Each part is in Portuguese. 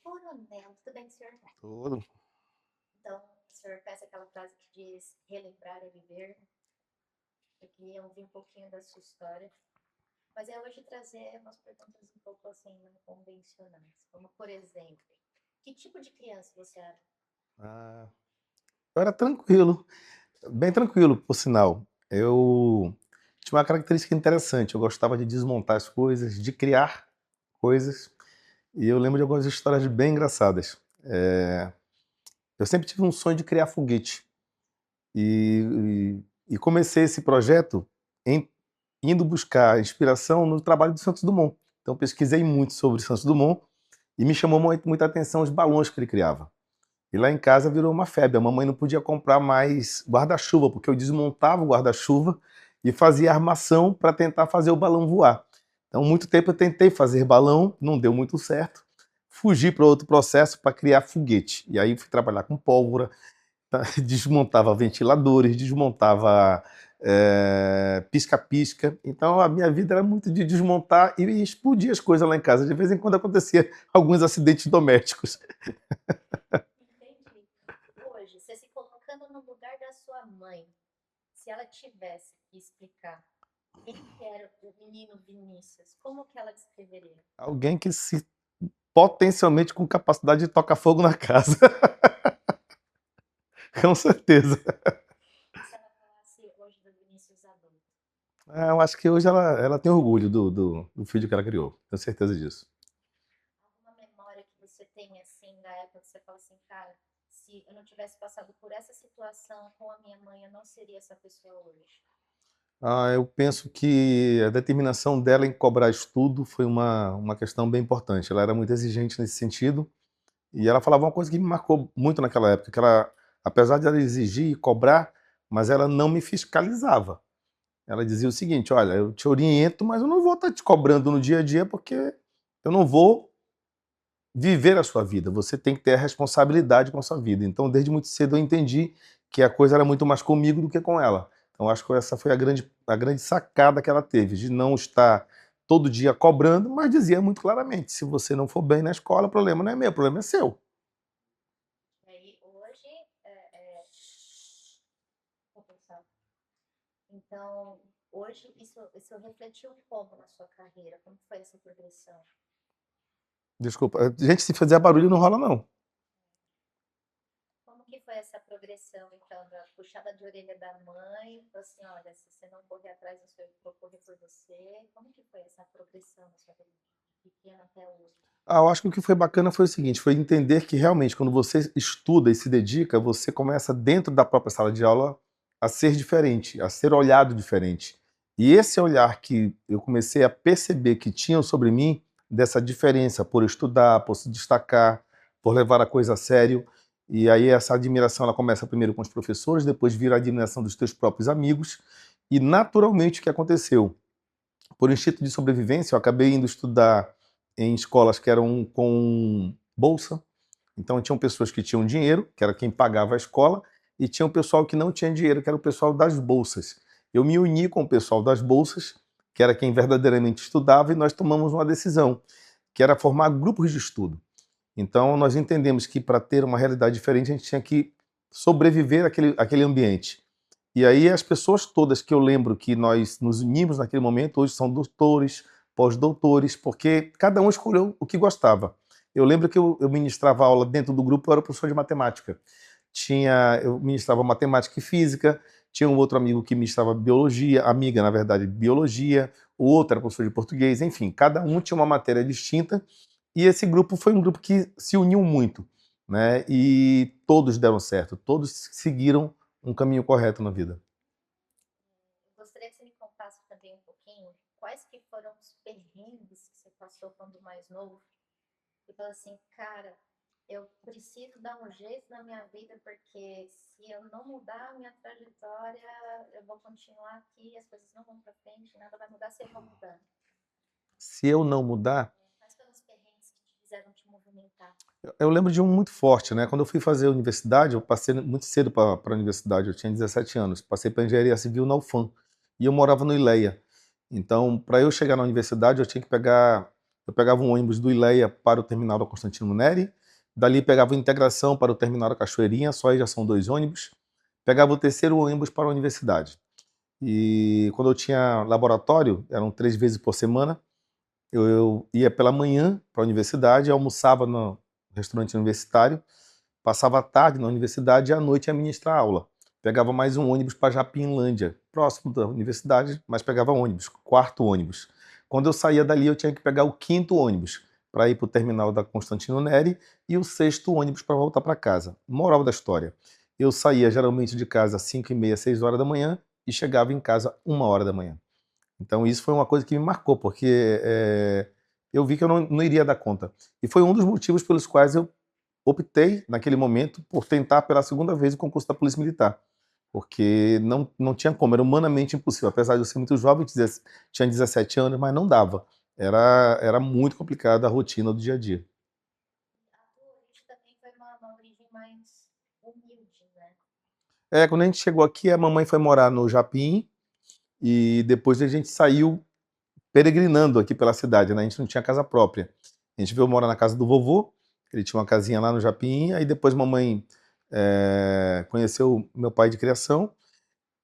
Coronel, tudo bem, senhor? Tudo. Então, o senhor conhece aquela frase que diz relembrar é viver? Eu queria ouvir um pouquinho da sua história, mas é hoje trazer umas perguntas um pouco assim, não convencionais. Como, por exemplo, que tipo de criança você era? Ah, eu era tranquilo, bem tranquilo, por sinal. Eu tinha uma característica interessante, eu gostava de desmontar as coisas, de criar coisas, e eu lembro de algumas histórias bem engraçadas. Eu sempre tive um sonho de criar foguete, e comecei esse projeto em indo buscar inspiração no trabalho do Santos Dumont. Então pesquisei muito sobre Santos Dumont, e me chamou muita atenção os balões que ele criava. E lá em casa virou uma febre. A mamãe não podia comprar mais guarda-chuva, porque eu desmontava o guarda-chuva e fazia armação para tentar fazer o balão voar. Então, muito tempo eu tentei fazer balão, não deu muito certo. Fugi para outro processo para criar foguete. E aí fui trabalhar com pólvora, desmontava ventiladores, desmontava pisca-pisca. Então a minha vida era muito de desmontar e explodir as coisas lá em casa. De vez em quando acontecia alguns acidentes domésticos. Entendi. Hoje, você se colocando no lugar da sua mãe, se ela tivesse que explicar quem que era o menino Vinícius, como que ela descreveria? Alguém que se potencialmente com capacidade de tocar fogo na casa. Com certeza. E se ela falasse hoje do Vinícius adulto? Eu acho que hoje ela tem orgulho do filho que ela criou. Tenho certeza disso. Alguma memória que você tem assim da época que você fala assim, cara, se eu não tivesse passado por essa situação com a minha mãe, eu não seria essa pessoa hoje. Eu penso que a determinação dela em cobrar estudo foi uma questão bem importante. Ela era muito exigente nesse sentido. E ela falava uma coisa que me marcou muito naquela época, que ela, apesar de ela exigir e cobrar, mas ela não me fiscalizava. Ela dizia o seguinte: olha, eu te oriento, mas eu não vou estar te cobrando no dia a dia porque eu não vou viver a sua vida, você tem que ter a responsabilidade com a sua vida. Então, desde muito cedo eu entendi que a coisa era muito mais comigo do que com ela. Então, acho que essa foi a grande sacada que ela teve, de não estar todo dia cobrando, mas dizia muito claramente: se você não for bem na escola, o problema não é meu, o problema é seu. E aí hoje, vou pensar. Então, hoje isso refletiu como na sua carreira? Como foi essa progressão? Desculpa, gente, se fizer barulho não rola não. Como que foi essa progressão, então, da puxada de orelha da mãe, falou assim, olha, se você não correr atrás, eu vou correr por você. Como que foi essa progressão na sua vida, de pequena até hoje? Eu acho que o que foi bacana foi o seguinte, foi entender que realmente quando você estuda e se dedica, você começa dentro da própria sala de aula a ser diferente, a ser olhado diferente. E esse olhar que eu comecei a perceber que tinham sobre mim, dessa diferença por estudar, por se destacar, por levar a coisa a sério, e aí essa admiração ela começa primeiro com os professores, depois vira a admiração dos teus próprios amigos, e naturalmente o que aconteceu? Por instinto de sobrevivência, eu acabei indo estudar em escolas que eram com bolsa. Então, tinham pessoas que tinham dinheiro, que era quem pagava a escola, e tinha o pessoal que não tinha dinheiro, que era o pessoal das bolsas. Eu me uni com o pessoal das bolsas, que era quem verdadeiramente estudava, e nós tomamos uma decisão, que era formar grupos de estudo. Então, nós entendemos que para ter uma realidade diferente, a gente tinha que sobreviver àquele ambiente. E aí as pessoas todas que eu lembro que nós nos unimos naquele momento, hoje são doutores, pós-doutores, porque cada um escolheu o que gostava. Eu lembro que eu ministrava aula dentro do grupo, eu era professor de matemática. Eu ministrava matemática e física, tinha um outro amigo que ministrava biologia, amiga, na verdade, biologia, o outro era professor de português, enfim, cada um tinha uma matéria distinta, e esse grupo foi um grupo que se uniu muito, né? E todos deram certo, todos seguiram um caminho correto na vida. Eu gostaria que você me contasse também um pouquinho quais que foram os perrengues que você passou quando mais novo. E falou assim, cara, eu preciso dar um jeito na minha vida, porque se eu não mudar a minha trajetória, eu vou continuar aqui, as coisas não vão para frente, nada vai mudar se eu não mudar. Se eu não mudar, Quais foram os perrengues que te fizeram te movimentar? eu lembro de um muito forte, né? Quando eu fui fazer a universidade, eu passei muito cedo para a universidade, eu tinha 17 anos, passei para engenharia civil na UFAM, e eu morava no Ileia. Então, para eu chegar na universidade, eu tinha que pegar Eu pegava um ônibus do Ileia para o terminal da Constantino Neri, dali pegava a Integração para o terminal da Cachoeirinha, só aí já são 2 ônibus. Pegava o terceiro ônibus para a universidade. E quando eu tinha laboratório, eram 3 vezes por semana, eu ia pela manhã para a universidade, almoçava no restaurante universitário, passava a tarde na universidade e à noite ia ministrar aula. Pegava mais um ônibus para Japinlândia, próximo da universidade, mas pegava ônibus, 4º ônibus. Quando eu saía dali, eu tinha que pegar o 5º ônibus para ir para o terminal da Constantino Neri e o 6º ônibus para voltar para casa. Moral da história, eu saía geralmente de casa às 5h30, 6 horas da manhã e chegava em casa 1 hora da manhã. Então isso foi uma coisa que me marcou, porque eu vi que eu não iria dar conta. E foi um dos motivos pelos quais eu optei, naquele momento, por tentar pela segunda vez o concurso da Polícia Militar. Porque não tinha como, era humanamente impossível. Apesar de eu ser muito jovem, tinha 17 anos, mas não dava. Era muito complicada a rotina do dia a dia. A tua origem também foi uma origem mais humilde, né? Quando a gente chegou aqui, a mamãe foi morar no Japim e depois a gente saiu peregrinando aqui pela cidade, né? A gente não tinha casa própria. A gente veio morar na casa do vovô, ele tinha uma casinha lá no Japim, aí depois mamãe conheceu meu pai de criação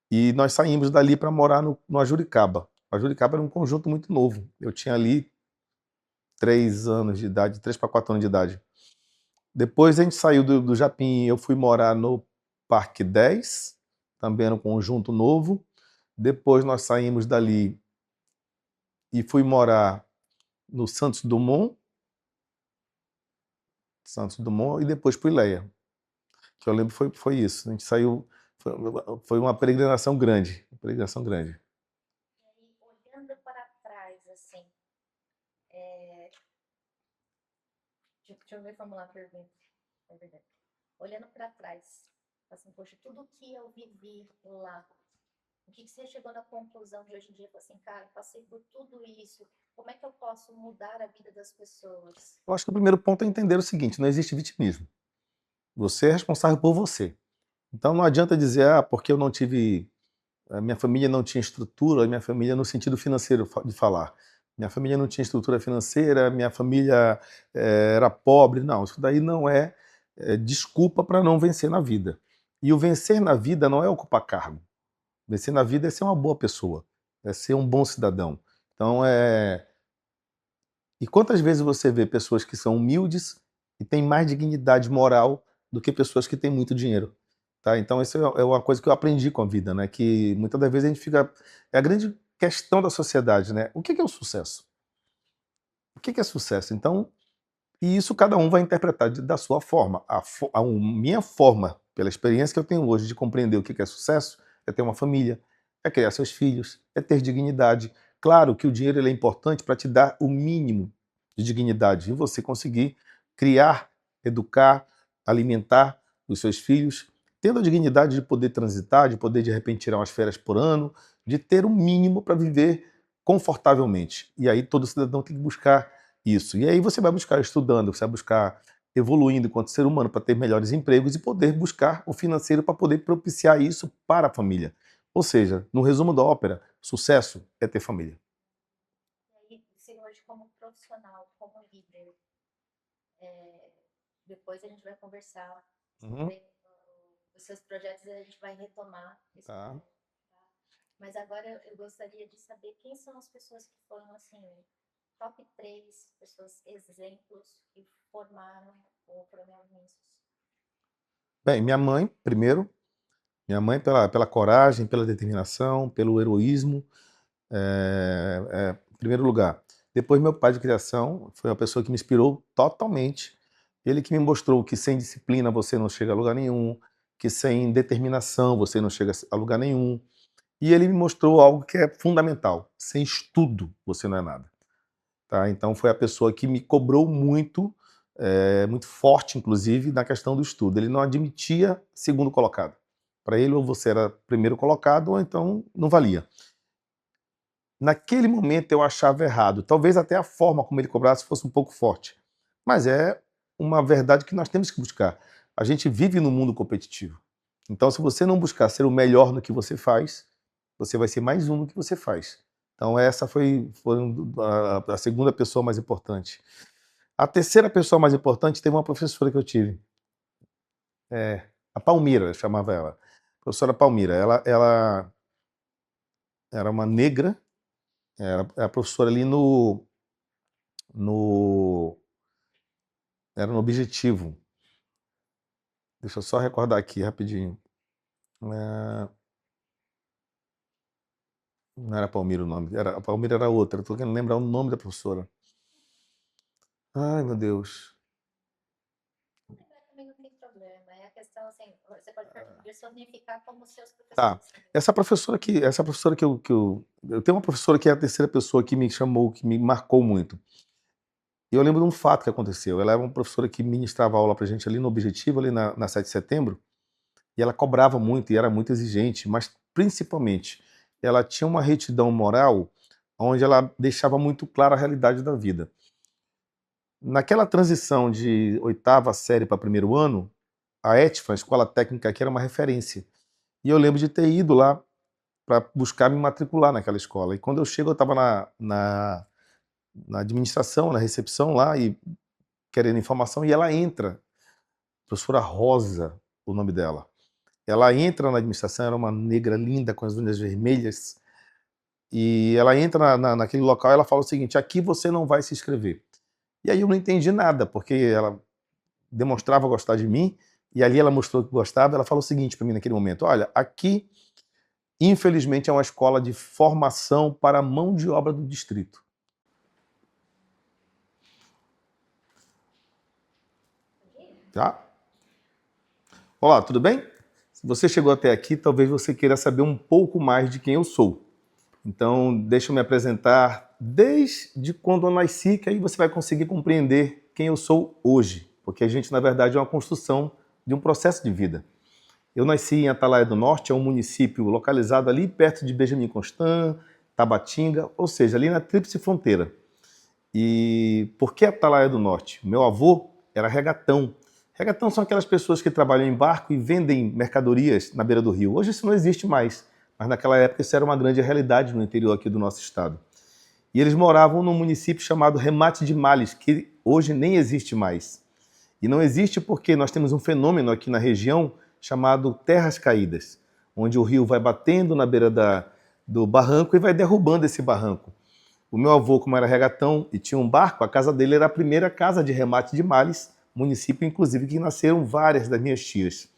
e nós saímos dali para morar no Ajuricaba. O Ajuricaba era um conjunto muito novo. Eu tinha ali 3 anos de idade, 3 para 4 anos de idade. Depois a gente saiu do Japim, eu fui morar no Parque 10, também era um conjunto novo. Depois nós saímos dali e fui morar no Santos Dumont e depois para o Ileia. Que eu lembro foi isso. A gente saiu, foi uma peregrinação grande, uma peregrinação grande. E aí, olhando para trás, assim, deixa eu reformular a pergunta. É verdade. Olhando para trás, assim, poxa, tudo que eu vivi lá, o que você chegou na conclusão de hoje em dia? Assim, cara, passei por tudo isso, como é que eu posso mudar a vida das pessoas? Eu acho que o primeiro ponto é entender o seguinte: não existe vitimismo. Você é responsável por você. Então não adianta dizer, porque eu não tive, a minha família não tinha estrutura, a minha família no sentido financeiro de falar. Minha família não tinha estrutura financeira, minha família era pobre. Não, isso daí não é desculpa para não vencer na vida. E o vencer na vida não é ocupar cargo. Vencer na vida é ser uma boa pessoa, é ser um bom cidadão. Então, e quantas vezes você vê pessoas que são humildes e têm mais dignidade moral do que pessoas que têm muito dinheiro? Tá? Então, isso é uma coisa que eu aprendi com a vida, né? Que muitas das vezes a gente fica. É a grande questão da sociedade, né? O que é o sucesso? O que é sucesso? Então, e isso cada um vai interpretar da sua forma. A minha forma, pela experiência que eu tenho hoje de compreender o que é sucesso, é ter uma família, é criar seus filhos, é ter dignidade. Claro que o dinheiro ele é importante para te dar o mínimo de dignidade e você conseguir criar, educar, alimentar os seus filhos, tendo a dignidade de poder transitar, de poder de repente tirar umas férias por ano, de ter o mínimo para viver confortavelmente. E aí todo cidadão tem que buscar isso. E aí você vai buscar estudando, você vai buscar evoluindo enquanto ser humano para ter melhores empregos e poder buscar o financeiro para poder propiciar isso para a família. Ou seja, no resumo da ópera, sucesso é ter família. E aí, você hoje como profissional, como líder, depois a gente vai conversar Uhum. sobre os seus projetos e a gente vai retomar esse Tá. projeto. Tá? Mas agora eu gostaria de saber quem são as pessoas que foram, assim, top 3 pessoas exemplos que formaram o Coronel Vinícius. Bem, minha mãe, primeiro, minha mãe pela coragem, pela determinação, pelo heroísmo, em primeiro lugar. Depois, meu pai de criação foi uma pessoa que me inspirou totalmente. Ele que me mostrou que sem disciplina você não chega a lugar nenhum, que sem determinação você não chega a lugar nenhum. E ele me mostrou algo que é fundamental: sem estudo você não é nada. Tá? Então foi a pessoa que me cobrou muito, muito forte, inclusive, na questão do estudo. Ele não admitia segundo colocado. Para ele, ou você era primeiro colocado, ou então não valia. Naquele momento eu achava errado. Talvez até a forma como ele cobrasse fosse um pouco forte. Mas é uma verdade que nós temos que buscar. A gente vive num mundo competitivo. Então, se você não buscar ser o melhor no que você faz, você vai ser mais um no que você faz. Então essa foi a segunda pessoa mais importante. A terceira pessoa mais importante teve uma professora que eu tive. A Palmira, eu chamava ela. Professora Palmira. Ela era uma negra, era professora ali no era no Objetivo. Deixa eu só recordar aqui rapidinho. Não era Palmira o nome, a Palmira era outra. Estou querendo lembrar o nome da professora. Ai, meu Deus. Também não tem problema. É a questão assim, você pode personificar como seus Tá. professores também. Essa professora que eu tenho uma professora que é a terceira pessoa que me chamou, que me marcou muito. E eu lembro de um fato que aconteceu. Ela era uma professora que ministrava aula pra gente ali no Objetivo, ali na 7 de setembro, e ela cobrava muito e era muito exigente, mas principalmente ela tinha uma retidão moral onde ela deixava muito clara a realidade da vida. Naquela transição de oitava série para primeiro ano, a ETFA, a Escola Técnica aqui, era uma referência. E eu lembro de ter ido lá para buscar me matricular naquela escola. E quando eu chego, eu estava na administração, na recepção lá, e querendo informação, e ela entra, professora Rosa, o nome dela. Ela entra na administração, era uma negra linda, com as unhas vermelhas, e ela entra naquele local e ela fala o seguinte: aqui você não vai se inscrever. E aí eu não entendi nada, porque ela demonstrava gostar de mim, e ali ela mostrou que gostava. Ela falou o seguinte para mim naquele momento: olha, aqui, infelizmente, é uma escola de formação para a mão de obra do distrito. Tá? Olá, tudo bem? Se você chegou até aqui, talvez você queira saber um pouco mais de quem eu sou. Então, deixa eu me apresentar desde quando eu nasci, que aí você vai conseguir compreender quem eu sou hoje. Porque a gente, na verdade, é uma construção de um processo de vida. Eu nasci em Atalaia do Norte, é um município localizado ali perto de Benjamin Constant, Tabatinga, ou seja, ali na tríplice fronteira. E por que Atalaia do Norte? Meu avô era regatão. Regatão são aquelas pessoas que trabalham em barco e vendem mercadorias na beira do rio. Hoje isso não existe mais, mas naquela época isso era uma grande realidade no interior aqui do nosso estado. E eles moravam num município chamado Remate de Males, que hoje nem existe mais. E não existe porque nós temos um fenômeno aqui na região chamado terras caídas, onde o rio vai batendo na beira do barranco e vai derrubando esse barranco. O meu avô, como era regatão e tinha um barco, a casa dele era a primeira casa de Remate de Males, município, inclusive, que nasceram várias das minhas tias.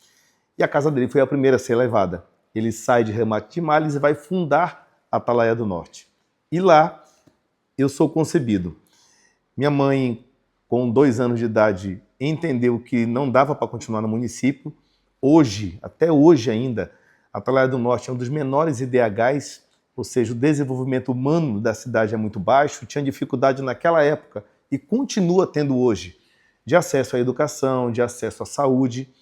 E a casa dele foi a primeira a ser levada. Ele sai de Remate de Males e vai fundar Atalaia do Norte. E lá eu sou concebido. Minha mãe, com 2 anos de idade, entendeu que não dava para continuar no município. Hoje, até hoje ainda, Atalaia do Norte é um dos menores IDHs, ou seja, o desenvolvimento humano da cidade é muito baixo, tinha dificuldade naquela época e continua tendo hoje, de acesso à educação, de acesso à saúde,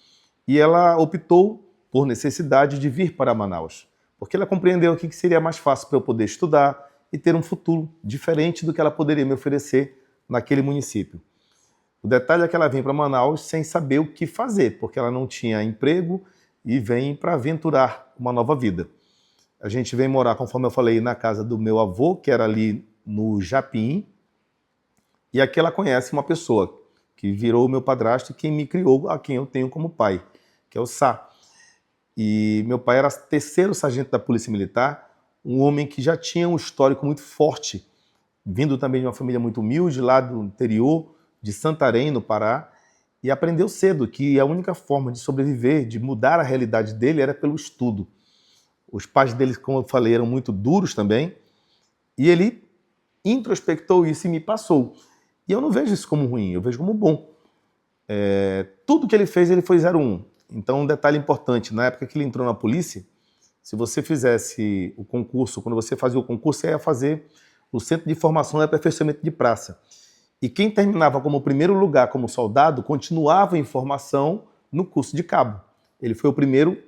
e ela optou, por necessidade, de vir para Manaus, porque ela compreendeu que seria mais fácil para eu poder estudar e ter um futuro diferente do que ela poderia me oferecer naquele município. O detalhe é que ela vem para Manaus sem saber o que fazer, porque ela não tinha emprego e vem para aventurar uma nova vida. A gente vem morar, conforme eu falei, na casa do meu avô, que era ali no Japim, e aqui ela conhece uma pessoa que virou o meu padrasto e quem me criou, a quem eu tenho como pai, que é o Sá. E meu pai era terceiro sargento da Polícia Militar, um homem que já tinha um histórico muito forte, vindo também de uma família muito humilde, lá do interior de Santarém, no Pará, e aprendeu cedo que a única forma de sobreviver, de mudar a realidade dele, era pelo estudo. Os pais dele, como eu falei, eram muito duros também, e ele introspectou isso e me passou. E eu não vejo isso como ruim, eu vejo como bom. Tudo que ele fez, ele foi 01. Então, um detalhe importante, na época que ele entrou na polícia, se você fizesse o concurso, quando você fazia o concurso, você ia fazer o Centro de Formação e Aperfeiçoamento de Praça. E quem terminava como primeiro lugar como soldado, continuava em formação no curso de cabo. Ele foi o primeiro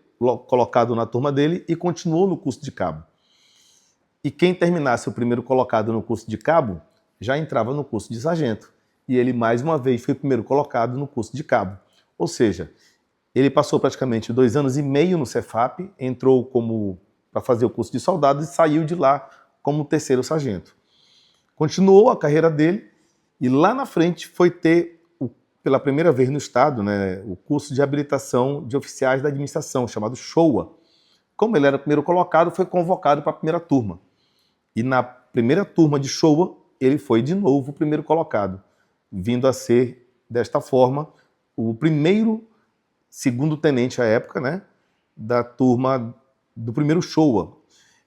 colocado na turma dele e continuou no curso de cabo. E quem terminasse o primeiro colocado no curso de cabo, já entrava no curso de sargento. E ele, mais uma vez, foi o primeiro colocado no curso de cabo. Ou seja, ele passou praticamente 2 anos e meio no Cefap, entrou para fazer o curso de soldado e saiu de lá como terceiro sargento. Continuou a carreira dele e lá na frente foi ter, pela primeira vez no estado, né, o curso de habilitação de oficiais da administração, chamado SHOA. Como ele era o primeiro colocado, foi convocado para a primeira turma. E na primeira turma de SHOA, ele foi de novo o primeiro colocado, vindo a ser, desta forma, o primeiro segundo tenente à época, né, da turma do primeiro SHOA.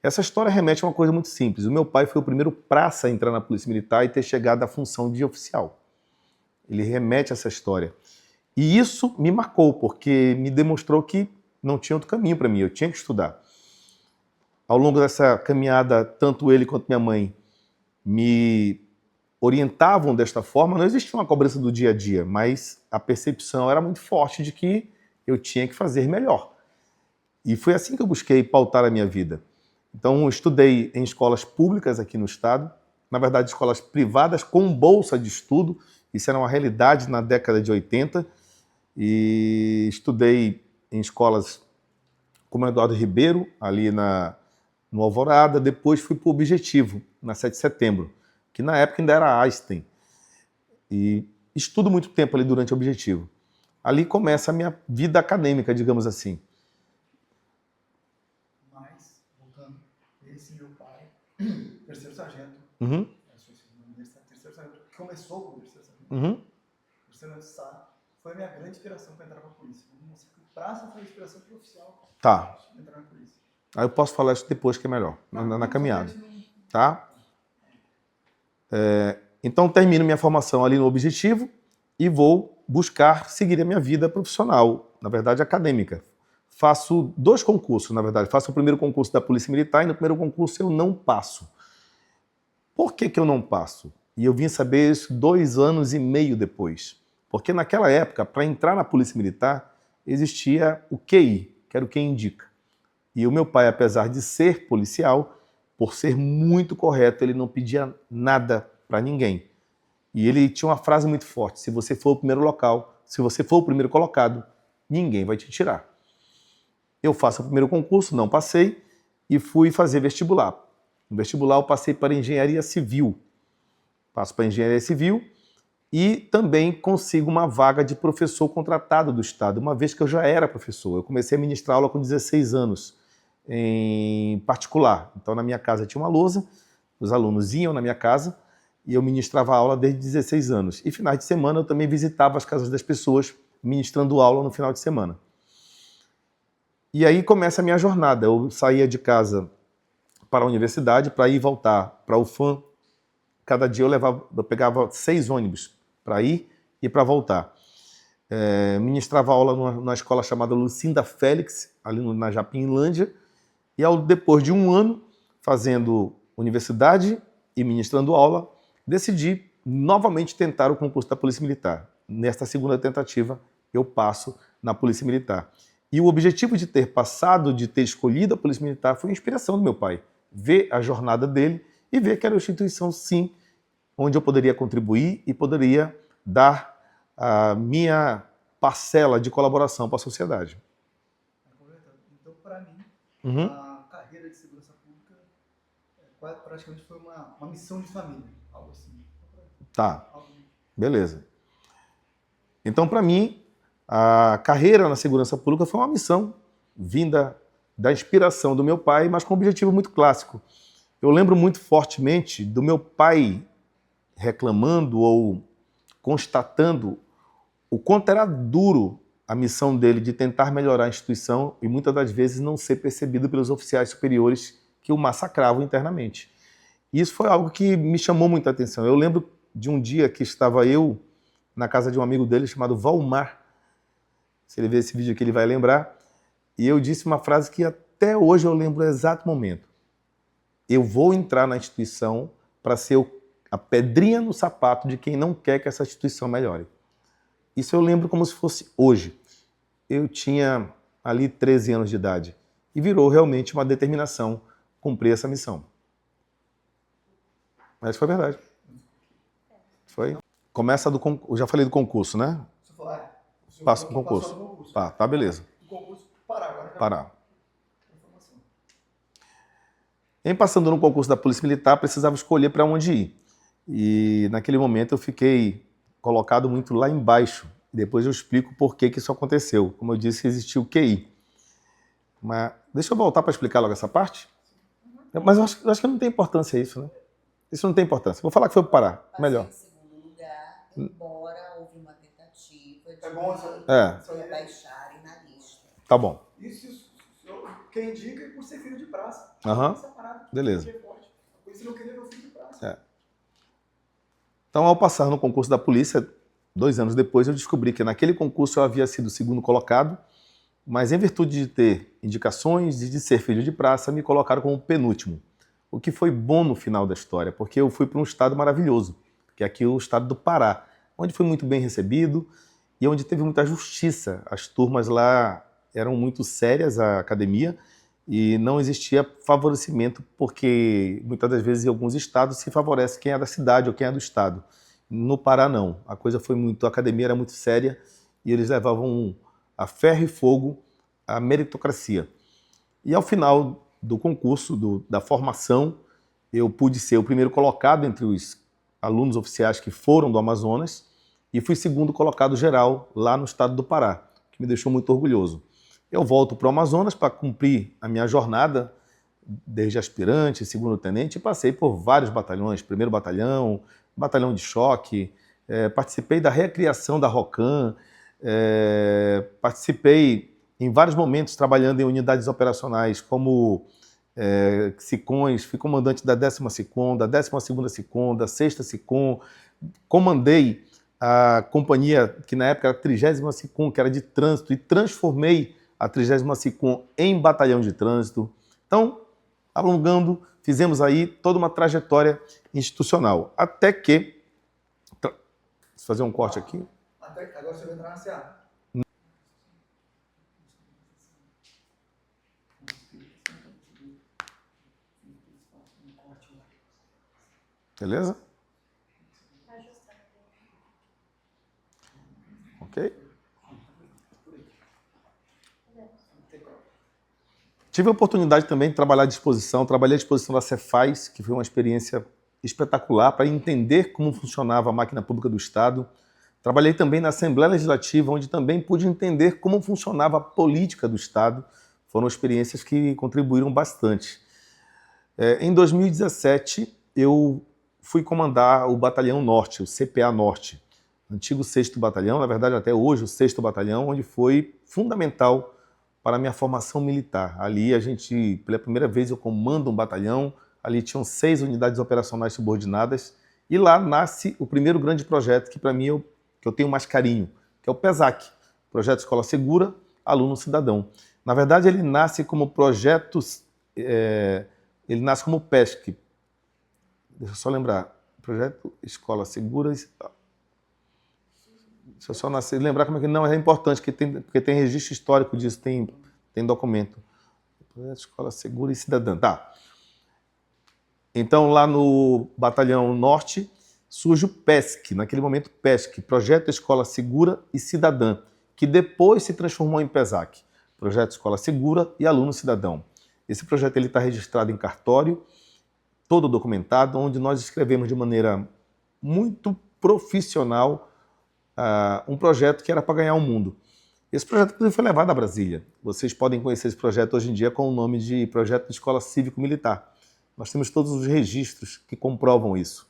Essa história remete a uma coisa muito simples. O meu pai foi o primeiro praça a entrar na Polícia Militar e ter chegado à função de oficial. Ele remete a essa história. E isso me marcou, porque me demonstrou que não tinha outro caminho para mim, eu tinha que estudar. Ao longo dessa caminhada, tanto ele quanto minha mãe me orientavam desta forma. Não existia uma cobrança do dia a dia, mas a percepção era muito forte de que eu tinha que fazer melhor. E foi assim que eu busquei pautar a minha vida. Então, eu estudei em escolas públicas aqui no estado, na verdade, escolas privadas com bolsa de estudo. Isso era uma realidade na década de 80. E estudei em escolas como Eduardo Ribeiro, ali no Alvorada. Depois fui para o Objetivo, na 7 de setembro, que na época ainda era Einstein. E estudo muito tempo ali durante o Objetivo. Ali começa a minha vida acadêmica, digamos assim. Mas, voltando, esse meu pai, terceiro sargento, Uhum. terceiro sargento, começou como terceiro sargento. Uhum. Terceiro sargento Sá, foi a minha grande inspiração para entrar para a polícia. O praça foi a inspiração para o oficial Tá. entrar na polícia. Aí eu posso falar isso depois, que é melhor, na caminhada. Tá? Então, termino minha formação ali no Objetivo e vou buscar seguir a minha vida profissional, na verdade, acadêmica. Faço 2 concursos, na verdade. Faço o primeiro concurso da Polícia Militar e no primeiro concurso eu não passo. Por que eu não passo? E eu vim saber isso 2 anos e meio depois. Porque naquela época, para entrar na Polícia Militar, existia o QI, que era o QI indica. E o meu pai, apesar de ser policial, por ser muito correto, ele não pedia nada para ninguém. E ele tinha uma frase muito forte: se você for o primeiro local, se você for o primeiro colocado, ninguém vai te tirar. Eu faço o primeiro concurso, não passei, e fui fazer vestibular. No vestibular eu passei para Engenharia Civil. Passo para Engenharia Civil e também consigo uma vaga de professor contratado do Estado, uma vez que eu já era professor. Eu comecei a ministrar aula com 16 anos, em particular. Então, na minha casa tinha uma lousa, os alunos iam na minha casa e eu ministrava aula desde 16 anos. E finais de semana eu também visitava as casas das pessoas, ministrando aula no final de semana. E aí começa a minha jornada. Eu saía de casa para a universidade, para ir e voltar para a UFAM. Cada dia eu pegava 6 ônibus para ir e para voltar. Ministrava aula numa escola chamada Lucinda Félix, ali na Japinlândia. E depois de 1 ano fazendo universidade e ministrando aula, decidi novamente tentar o concurso da Polícia Militar. Nesta segunda tentativa, eu passo na Polícia Militar. E o objetivo de ter passado, de ter escolhido a Polícia Militar, foi a inspiração do meu pai. Ver a jornada dele e ver que era uma instituição, sim, onde eu poderia contribuir e poderia dar a minha parcela de colaboração para a sociedade. Então, para mim, Uhum. a carreira de segurança pública praticamente foi uma missão de família, algo assim. Tá, beleza. Então, para mim, a carreira na segurança pública foi uma missão vinda da inspiração do meu pai, mas com um objetivo muito clássico. Eu lembro muito fortemente do meu pai reclamando ou constatando o quanto era duro a missão dele de tentar melhorar a instituição e muitas das vezes não ser percebido pelos oficiais superiores que o massacravam internamente. E isso foi algo que me chamou muita atenção. Eu lembro de um dia que estava eu na casa de um amigo dele chamado Valmar. Se ele ver esse vídeo aqui, ele vai lembrar. E eu disse uma frase que até hoje eu lembro o exato momento. Eu vou entrar na instituição para ser a pedrinha no sapato de quem não quer que essa instituição melhore. Isso eu lembro como se fosse hoje. Eu tinha ali 13 anos de idade. E virou realmente uma determinação cumprir essa missão. Mas foi verdade. Foi. Começa do concurso. Eu já falei do concurso, né? Passa o concurso. Tá, beleza. O concurso parar agora. Parar. Em passando no concurso da Polícia Militar, precisava escolher para onde ir. E naquele momento eu fiquei colocado muito lá embaixo. Depois eu explico por que isso aconteceu. Como eu disse, existiu o QI. Mas deixa eu voltar para explicar logo essa parte. Mas eu acho que não tem importância isso, né? Isso não tem importância. Vou falar que foi para o Pará. Melhor. Passei em segundo lugar, embora houve uma tentativa de É bom me baixarem na lista. Tá bom. Isso quem indica é por ser filho de praça. Aham. Essa parada. Beleza. Por isso não queria ver o filho de praça. Então, ao passar no concurso da polícia, 2 anos depois, eu descobri que naquele concurso eu havia sido o segundo colocado, mas em virtude de ter indicações e de ser filho de praça, me colocaram como penúltimo. O que foi bom no final da história, porque eu fui para um estado maravilhoso, que é aqui o estado do Pará, onde fui muito bem recebido e onde teve muita justiça. As turmas lá eram muito sérias, a academia, e não existia favorecimento, porque muitas das vezes em alguns estados se favorece quem é da cidade ou quem é do estado. No Pará não, a coisa foi muito, a academia era muito séria e eles levavam a ferro e fogo a meritocracia. E ao final do concurso, da formação, eu pude ser o primeiro colocado entre os alunos oficiais que foram do Amazonas e fui segundo colocado geral lá no estado do Pará, que me deixou muito orgulhoso. Eu volto para o Amazonas para cumprir a minha jornada, desde aspirante, segundo tenente, e passei por vários batalhões, primeiro batalhão, batalhão de choque, participei da recriação da ROCAM, participei em vários momentos trabalhando em unidades operacionais como SICOMs, fui comandante da 10ª SICOM, da 12ª SICOM, da 6ª SICOM, comandei a companhia que na época era a 30ª SICOM, que era de trânsito, e transformei a 30ª SICOM em batalhão de trânsito. Então, alongando, fizemos aí toda uma trajetória institucional. Até que... Vou fazer um corte aqui. Agora você vai entrar na CA. Beleza? Ok? Tive a oportunidade também de trabalhar à disposição, trabalhei à disposição da Cefaz, que foi uma experiência espetacular para entender como funcionava a máquina pública do Estado. Trabalhei também na Assembleia Legislativa, onde também pude entender como funcionava a política do Estado. Foram experiências que contribuíram bastante. Em 2017, eu fui comandar o Batalhão Norte, o CPA Norte, antigo 6º Batalhão, na verdade até hoje o 6º Batalhão, onde foi fundamental para a minha formação militar. Ali pela primeira vez eu comando um batalhão, ali tinham 6 unidades operacionais subordinadas, e lá nasce o primeiro grande projeto que para mim que eu tenho mais carinho, que é o PESAC, Projeto Escola Segura, Aluno Cidadão. Na verdade ele nasce como projeto, ele nasce como PESC. Deixa eu só lembrar, Projeto Escola Segura... Deixa eu só lembrar como é que... Não, é importante, porque tem registro histórico disso, tem documento. Projeto Escola Segura e Cidadã. Tá. Então, lá no Batalhão Norte, surge o PESC, naquele momento PESC, Projeto Escola Segura e Cidadã, que depois se transformou em PESAC, Projeto Escola Segura e Aluno Cidadão. Esse projeto está registrado em cartório, todo documentado, onde nós escrevemos de maneira muito profissional um projeto que era para ganhar o mundo. Esse projeto, inclusive, foi levado a Brasília. Vocês podem conhecer esse projeto hoje em dia com o nome de Projeto de Escola Cívico-Militar. Nós temos todos os registros que comprovam isso.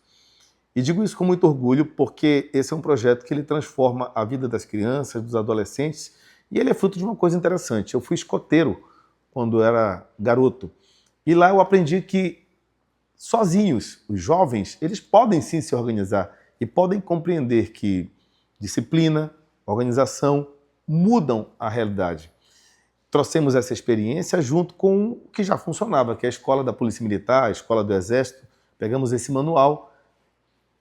E digo isso com muito orgulho porque esse é um projeto que ele transforma a vida das crianças, dos adolescentes, e ele é fruto de uma coisa interessante. Eu fui escoteiro quando era garoto, e lá eu aprendi que sozinhos, os jovens, eles podem sim se organizar e podem compreender que disciplina, organização mudam a realidade. Trouxemos essa experiência junto com o que já funcionava, que é a escola da Polícia Militar, a escola do Exército. Pegamos esse manual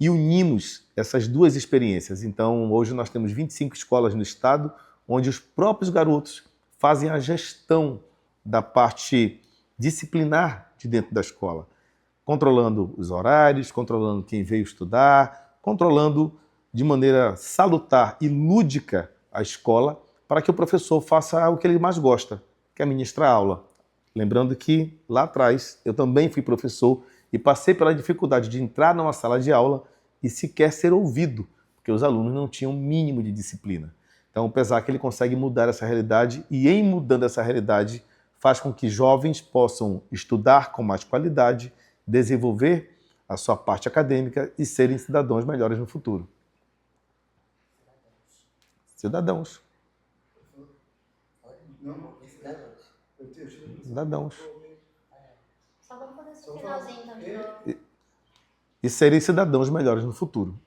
e unimos essas duas experiências. Então, hoje nós temos 25 escolas no estado, onde os próprios garotos fazem a gestão da parte disciplinar de dentro da escola, controlando os horários, controlando quem veio estudar, controlando de maneira salutar e lúdica a escola, para que o professor faça o que ele mais gosta, que é ministrar aula. Lembrando que lá atrás eu também fui professor e passei pela dificuldade de entrar numa sala de aula e sequer ser ouvido, porque os alunos não tinham o mínimo de disciplina. Então o PESAC ele consegue mudar essa realidade e em mudando essa realidade faz com que jovens possam estudar com mais qualidade, desenvolver a sua parte acadêmica e serem cidadãos melhores no futuro. Cidadãos. Não, Cidadãos. Só vamos fazer esse finalzinho também. E serem cidadãos melhores no futuro.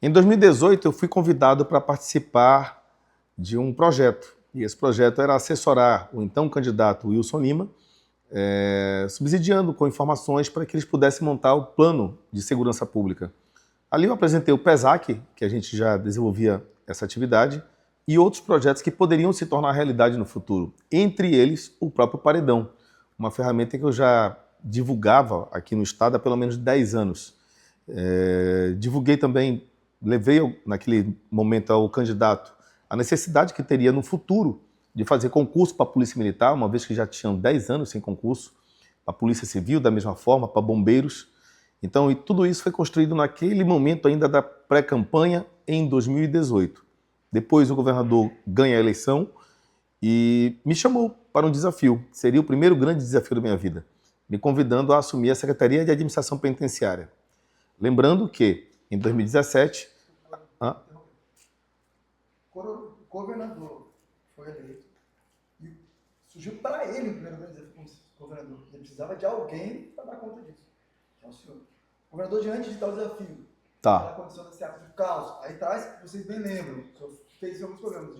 Em 2018, eu fui convidado para participar de um projeto. E esse projeto era assessorar o então candidato Wilson Lima, subsidiando com informações para que eles pudessem montar o plano de segurança pública. Ali eu apresentei o PESAC, que a gente já desenvolvia essa atividade, e outros projetos que poderiam se tornar realidade no futuro. Entre eles, o próprio Paredão, uma ferramenta que eu já divulgava aqui no estado há pelo menos 10 anos. Divulguei também, levei naquele momento ao candidato a necessidade que teria no futuro de fazer concurso para a Polícia Militar, uma vez que já tinham 10 anos sem concurso, para a Polícia Civil da mesma forma, para bombeiros. Então, e tudo isso foi construído naquele momento ainda da pré-campanha em 2018. Depois o governador ganha a eleição e me chamou para um desafio. Seria o primeiro grande desafio da minha vida, me convidando a assumir a Secretaria de Administração Penitenciária. Lembrando que, em 2017... O governador foi eleito e surgiu para ele o primeiro grande desafio como governador. Ele precisava de alguém para dar conta disso, que é o senhor. O governador, diante de tal desafio, ela aconteceu nesse ato de caos. Aí traz, vocês bem lembram, o senhor fez alguns programas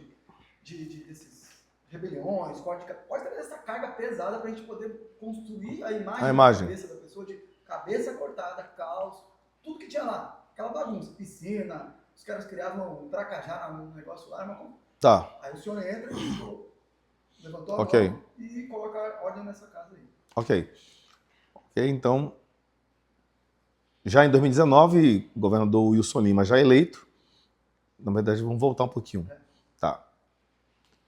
desses rebeliões, pode trazer essa carga pesada para a gente poder construir a imagem da cabeça da pessoa, de cabeça cortada, caos, tudo que tinha lá, aquela bagunça, piscina, os caras criavam um tracajá no negócio lá, mas como? Aí o senhor entra e levantou a mão e coloca ordem nessa casa aí. Ok, então, já em 2019, o governador Wilson Lima já eleito, na verdade vamos voltar um pouquinho.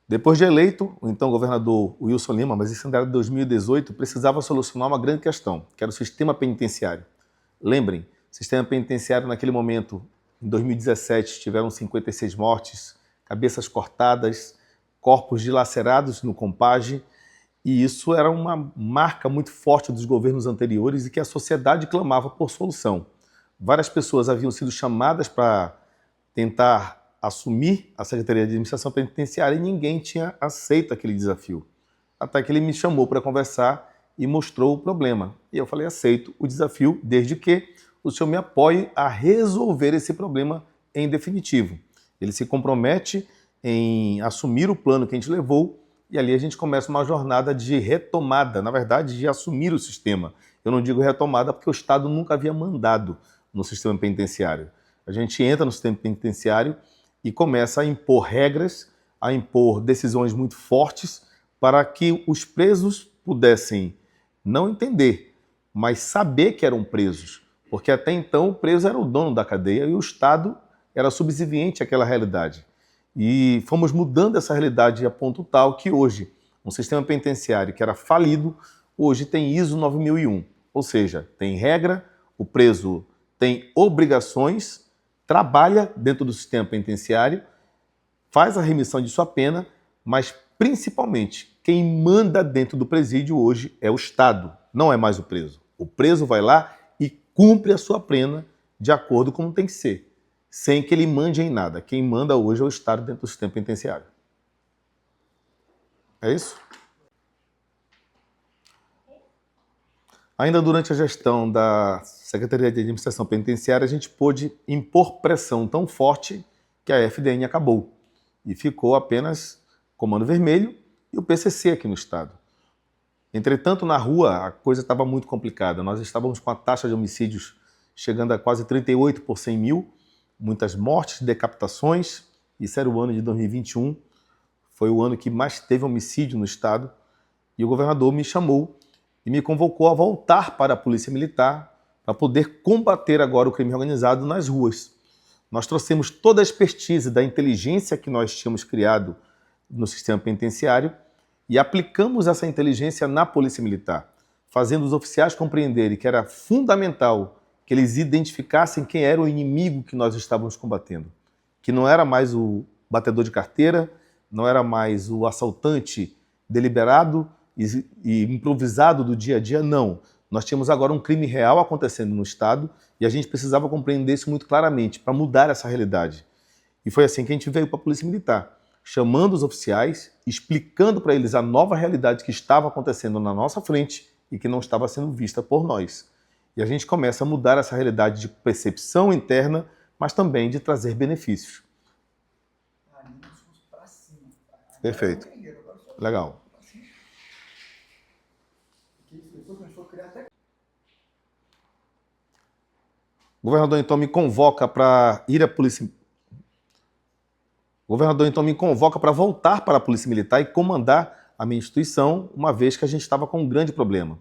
Depois de eleito, o então governador Wilson Lima, mas isso ainda era de 2018, precisava solucionar uma grande questão, que era o sistema penitenciário. Lembrem, sistema penitenciário naquele momento, em 2017, tiveram 56 mortes, cabeças cortadas, corpos dilacerados no Compage, e isso era uma marca muito forte dos governos anteriores e que a sociedade clamava por solução. Várias pessoas haviam sido chamadas para tentar assumir a Secretaria de Administração Penitenciária e ninguém tinha aceito aquele desafio. Até que ele me chamou para conversar e mostrou o problema. E eu falei, aceito o desafio, desde que o senhor me apoie a resolver esse problema em definitivo. Ele se compromete em assumir o plano que a gente levou e ali a gente começa uma jornada de retomada, na verdade, de assumir o sistema. Eu não digo retomada porque o Estado nunca havia mandado no sistema penitenciário. A gente entra no sistema penitenciário e começa a impor regras, a impor decisões muito fortes para que os presos pudessem não entender, mas saber que eram presos. Porque até então o preso era o dono da cadeia e o Estado era subserviente àquela realidade. E fomos mudando essa realidade a ponto tal que hoje, um sistema penitenciário que era falido, hoje tem ISO 9001. Ou seja, tem regra, o preso tem obrigações, trabalha dentro do sistema penitenciário, faz a remissão de sua pena, mas principalmente quem manda dentro do presídio hoje é o Estado, não é mais o preso. O preso vai lá e cumpre a sua pena de acordo com como tem que ser, sem que ele mande em nada. Quem manda hoje é o Estado dentro do sistema penitenciário. É isso? Ainda durante a gestão da Secretaria de Administração Penitenciária, a gente pôde impor pressão tão forte que a FDN acabou. E ficou apenas Comando Vermelho e o PCC aqui no estado. Entretanto, na rua, a coisa estava muito complicada. Nós estávamos com a taxa de homicídios chegando a quase 38 por 100 mil, muitas mortes, decapitações. Isso era o ano de 2021. Foi o ano que mais teve homicídio no estado. E o governador me chamou e me convocou a voltar para a Polícia Militar para poder combater agora o crime organizado nas ruas. Nós trouxemos toda a expertise da inteligência que nós tínhamos criado no sistema penitenciário e aplicamos essa inteligência na Polícia Militar, fazendo os oficiais compreenderem que era fundamental que eles identificassem quem era o inimigo que nós estávamos combatendo, que não era mais o batedor de carteira, não era mais o assaltante deliberado e improvisado do dia a dia, não. Nós tínhamos agora um crime real acontecendo no Estado e a gente precisava compreender isso muito claramente para mudar essa realidade. E foi assim que a gente veio para a Polícia Militar, chamando os oficiais, explicando para eles a nova realidade que estava acontecendo na nossa frente e que não estava sendo vista por nós. E a gente começa a mudar essa realidade de percepção interna, mas também de trazer benefícios. Perfeito. Legal. O governador então me convoca para ir à Polícia. O governador então me convoca para voltar para a Polícia Militar e comandar a minha instituição, uma vez que a gente estava com um grande problema.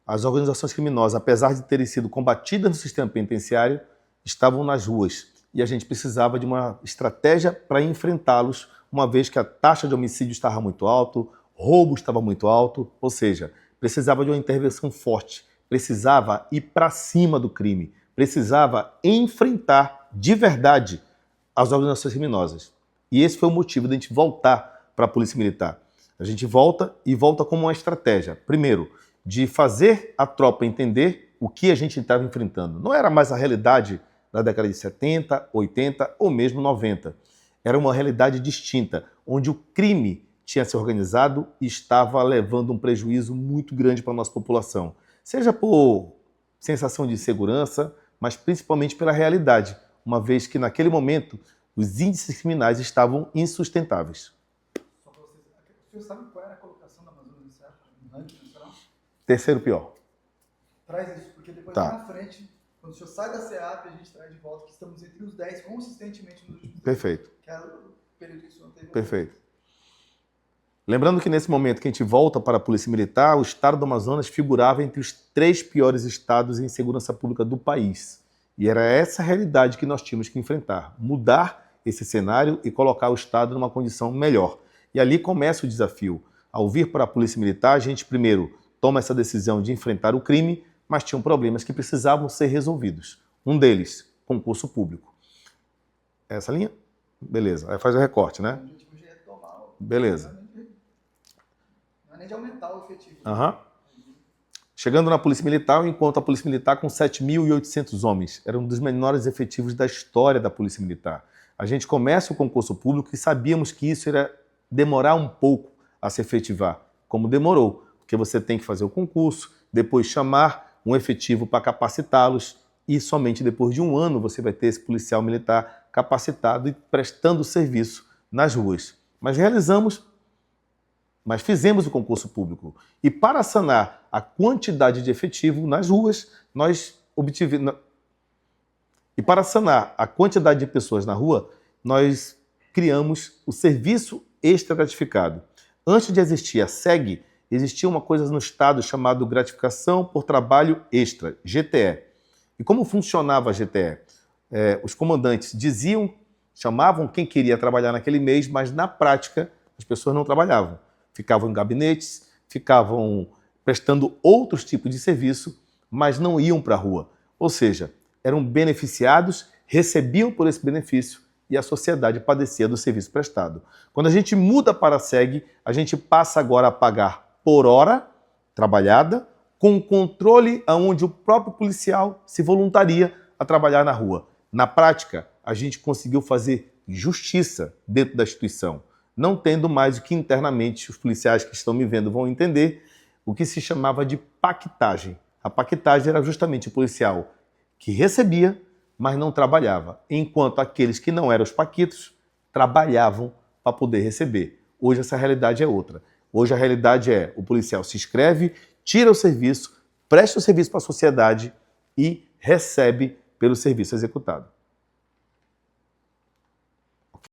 As organizações criminosas, apesar de terem sido combatidas no sistema penitenciário, estavam nas ruas e a gente precisava de uma estratégia para enfrentá-los, uma vez que a taxa de homicídio estava muito alta, roubo estava muito alto, ou seja, precisava de uma intervenção forte, precisava ir para cima do crime, precisava enfrentar de verdade as organizações criminosas. E esse foi o motivo de a gente voltar para a Polícia Militar. A gente volta e volta como uma estratégia. Primeiro, de fazer a tropa entender o que a gente estava enfrentando. Não era mais a realidade da década de 70, 80 ou mesmo 90. Era uma realidade distinta, onde o crime tinha se organizado e estava levando um prejuízo muito grande para a nossa população. Seja por sensação de segurança, mas principalmente pela realidade, uma vez que naquele momento os índices criminais estavam insustentáveis. Só para vocês, o senhor sabe qual era a colocação da Amazonas nessa época, no ranking nacional? Terceiro pior. Traz isso, porque depois Tá. lá na frente, quando o senhor sai da CEAP, a gente traz de volta que estamos entre os 10 consistentemente nos últimos anos. Perfeito. Que é o período que o senhor teve. Perfeito. Lembrando que nesse momento que a gente volta para a Polícia Militar, o estado do Amazonas figurava entre os 3 piores estados em segurança pública do país. E era essa realidade que nós tínhamos que enfrentar, mudar esse cenário e colocar o estado numa condição melhor. E ali começa o desafio. Ao vir para a Polícia Militar, a gente primeiro toma essa decisão de enfrentar o crime, mas tinham problemas que precisavam ser resolvidos. Um deles, concurso público. Essa linha? Beleza. Aí faz o recorte, né? A gente podia tomar o... Beleza. Não é nem de aumentar o efetivo. Aham. Chegando na Polícia Militar, eu encontro a Polícia Militar com 7.800 homens. Era um dos menores efetivos da história da Polícia Militar. A gente começa o concurso público e sabíamos que isso iria demorar um pouco a se efetivar. Como demorou, porque você tem que fazer o concurso, depois chamar um efetivo para capacitá-los e somente depois de um ano você vai ter esse policial militar capacitado e prestando serviço nas ruas. Mas fizemos o concurso público. E para sanar a quantidade de efetivo nas ruas, E para sanar a quantidade de pessoas na rua, nós criamos o serviço extra gratificado. Antes de existir a SEG, existia uma coisa no Estado chamada gratificação por trabalho extra, GTE. E como funcionava a GTE? Os comandantes chamavam quem queria trabalhar naquele mês, mas na prática as pessoas não trabalhavam. Ficavam em gabinetes, ficavam prestando outros tipos de serviço, mas não iam para a rua. Ou seja, eram beneficiados, recebiam por esse benefício e a sociedade padecia do serviço prestado. Quando a gente muda para a SEG, a gente passa agora a pagar por hora trabalhada, com controle aonde o próprio policial se voluntaria a trabalhar na rua. Na prática, a gente conseguiu fazer justiça dentro da instituição, não tendo mais o que internamente os policiais que estão me vendo vão entender, o que se chamava de paquetagem. A paquetagem era justamente o policial que recebia, mas não trabalhava, enquanto aqueles que não eram os paquitos trabalhavam para poder receber. Hoje essa realidade é outra. Hoje a realidade é o policial se inscreve, tira o serviço, presta o serviço para a sociedade e recebe pelo serviço executado.